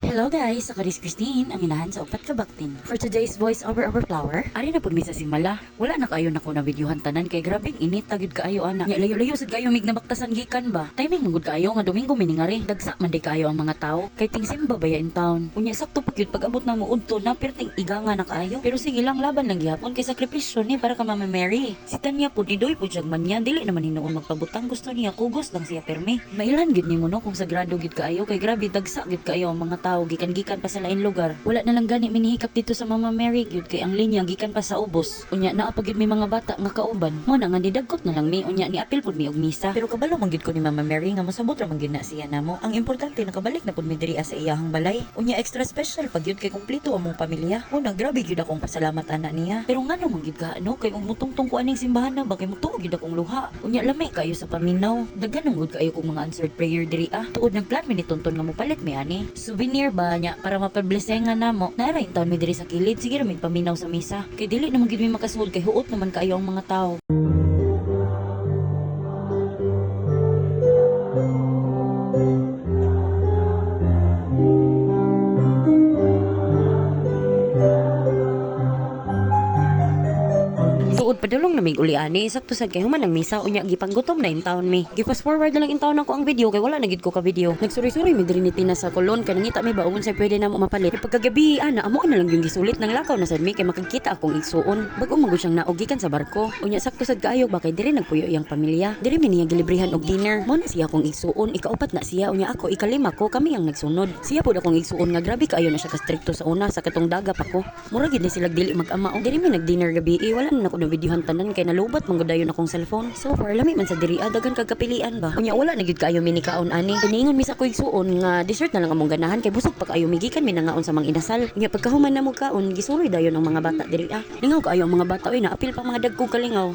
Hello guys, ako is Christine, ang inahan sa upat kabaktin. For today's voice over flower, ari na pud mi sa simala. Wala na kayo na ko na videohan tanan kay grabing init tagid kaayo ana. Nya layo-layo sad kayo mig nabaktasan gikan ba. Timing mangud kaayo nga Domingo miningari. Dagsa man di kayo ang mga tao kay tingsimba baya in town. Unya sakto pa gyud pag-abot na mo udto na perting iganga na kaayo. Pero sige lang laban lang gihapon kay sakripisyo ni para ka Mama Mary. Si Tanya pud nidoy pud jag man niya dili naman hinuon magpabutang gusto niya kugos lang siya permi. Mailan gid nimo no kung sagrado gid kaayo kay grabe dagsa gid kaayo ang mga tao gikan-gikan pa sa lain lugar. Wala na lang gani minihikap dito sa Mama Mary gyud kay ang linya gikan pa sa ubos. Unya naa pa gyud may mga bata nga kauban. Mo na nga didagkot na lang mi unya ni apil pud mi og misa. Pero kabalo man gyud ko ni Mama Mary nga mosabot ra man gyud na siya namo. Ang importante nakabalik na pud mi diri sa iyahang balay. Unya extra special pag gyud kay kumpleto among pamilya. Una grabe gyud akong pasalamat ana niya. Pero ngano man gyud ka ano kay umutungtong ko aning simbahan na bagay mo tuog gyud akong luha. Unya lami kayo sa paminaw. Daghan gud kayo kung mga answered prayer diri tuod nagplan mi ni tonton nga mo palit mi ani. Souvenir ba nya para mapablesengan namo. Naara in taon mi diri sa kilid sige ra mi paminaw sa misa. Kay dili naman gyud mi makasuod kay huot naman kaayo ang mga tao. Padulong na mig uli ani sakto sad kay human ang misa unya gipanggutom na in town mi. Gi-fast forward na lang in town ako ang video kay wala na gid ko ka video. Nagsuri-suri mi diri ni Tina sa kolon kay nangita mi ba ungon say pwede na mo mapalit. Pagkagabi ana amo na lang yung gisulit nang lakaw na sad mi kay makakita akong igsuon. Bag-o magud siyang naog gikan sa barko. Unya sakto sad kaayo ba kay diri nagpuyo iyang pamilya. Diri mi niya gilibrihan og dinner. Mo na siya akong igsuon, ikaupat na siya unya ako ikalima ko kami ang nagsunod. Siya pud akong igsuon nga grabe kaayo na siya ka stricto sa una sa katong daga pa ko. Mura gid ni sila dili mag-ama. Diri mi nag-dinner gabi wala na ako na videohan tanan kay nalubat man gud dayon akong cellphone. So far lami man sa diri dagan kag kapilian ba. Unya wala na gyud kaayo mi ni kaon ani. Tiningon mi sa ko igsuon nga dessert na lang among ganahan kay busog pa kaayo migikan mi nangaon sa mga inasal. Unya pagkahuman na mo kaon gisuroy dayon ang mga bata diri Lingaw kaayo ang mga bata oy naapil pa mga dagkog kalingaw.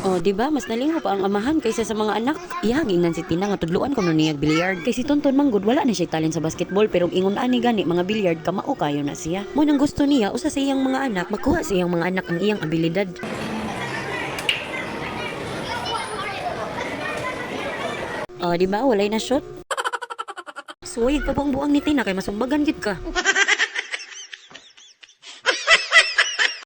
Oh, di ba? Mas nalingaw pa ang amahan kaysa sa mga anak. Ihaging nan si Tina nga tudluan ko nun niyag bilyard. Kay si Tonton manggod wala na siya talent sa basketball pero ingon ani gani mga bilyard kamao kayo na siya. Mo nang gusto niya usa sa iyang mga anak makuha sa iyang mga anak ang iyang abilidad. Oh, di ba? Walay na shot. Suwig pa buang ni Tina kay masumbagan gid ka.